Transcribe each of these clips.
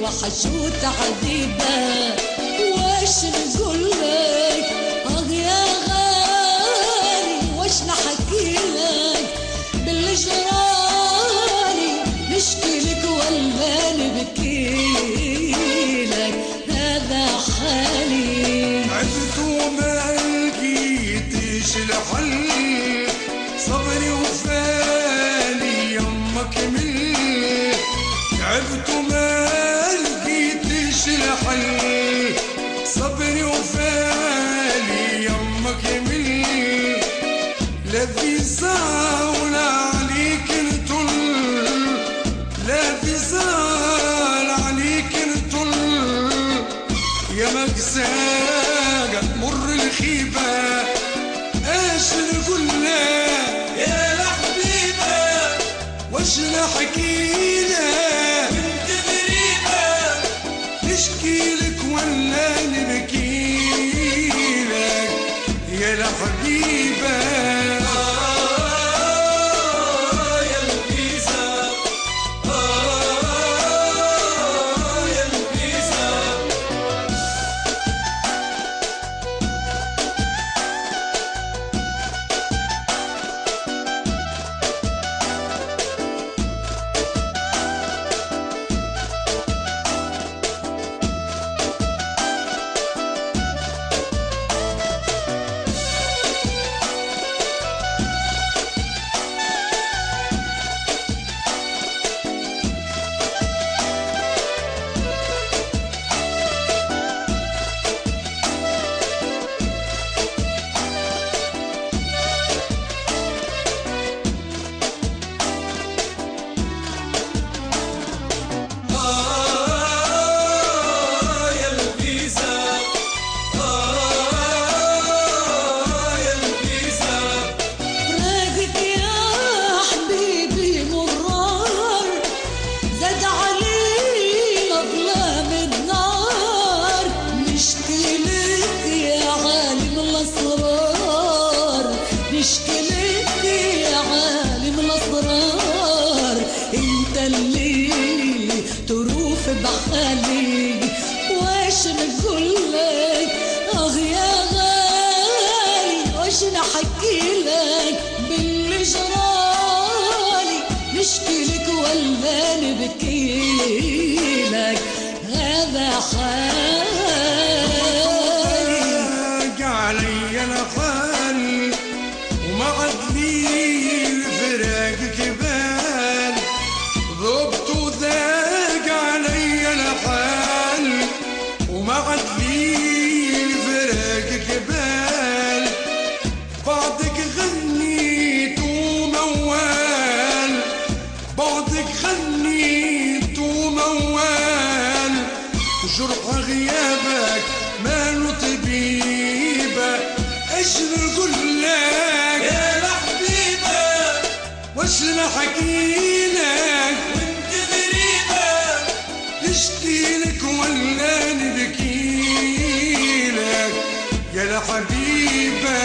وحشوت عذيبة واش نقولك يا غالي واش نحكيلك باللي جرالي نشكيلك ولا نبكيلك هذا حالي عدت وما لقيتش الحل صبري وفالي يمك من تعبت وما لقيتش الحل صبري وفالي يمك من لا فيزا ولا عليك نطل لا فيزا ولا عليك نطل يا مجزاق مر الخيبة ايش نقول لك يا الحبيبة واش نحكيلك بنت غريبة نشكيلك ولا نبكيلك يا الحبيبة مشكلتي يا عالم الأسرار انت اللي تروف بحالي واش نقولك يا غالي واش نحكيلك باللي جرالي نشكيلك ولا نبكيلك هذا حالي علي الحال وما عاد لي الفراق كبال ضبط وذاق علي الحال وما عاد لي الفراق كبال بعدك غنيت وموال بعدك غنيت وموال وجرح غيابك مالو طبيبة ايش نقول لك يا الحبيبة واش نحكيلك وانت غريبة نشكيلك ولا نبكيلك يا الحبيبة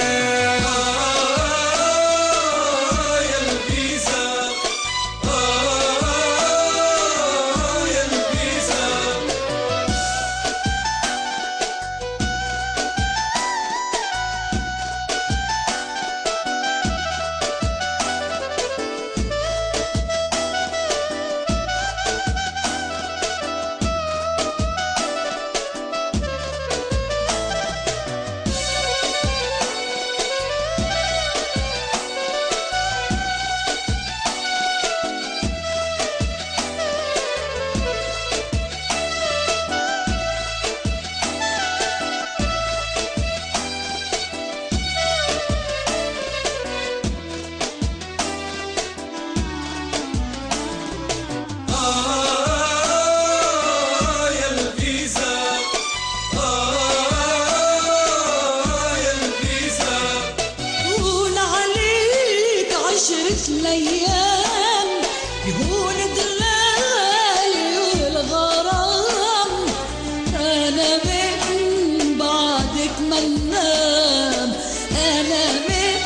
ما ننام، أنا من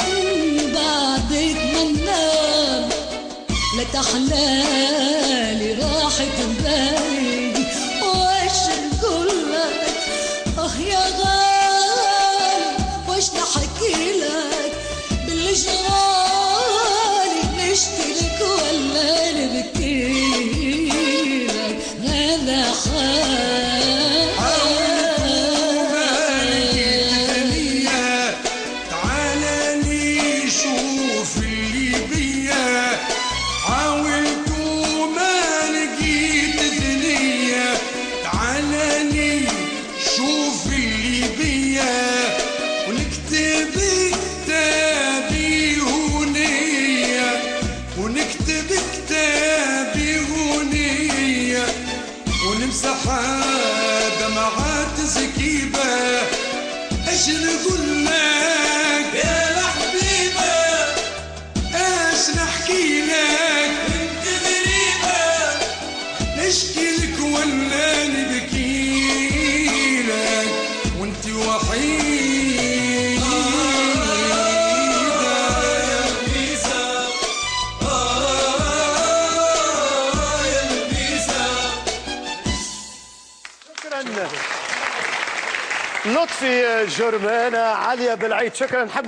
بعدك ما ننام، لا تحلالي راحة بالي، وش نقولك يا غالي، وش نحكي لك باللي جرالي، نشكي لك ولا نبكي لك، هذا حال تعال لي شوف اللي بيا، حاولت وما لقيت دنيا، تعال لي شوف اللي بيا، ونكتب كتابي هنية، ونكتب كتابي هنية، ونمسح دمعات زكيبة. ايش نقول لك يا حبيبة، ايش نحكي لك انت غريبة، نشكي لك ولا نبكي لك وانت وحيدة. يا نبيسة يا نبيسة. شكرا لطفي جرمان، عليا بالعيد، شكرا. نحب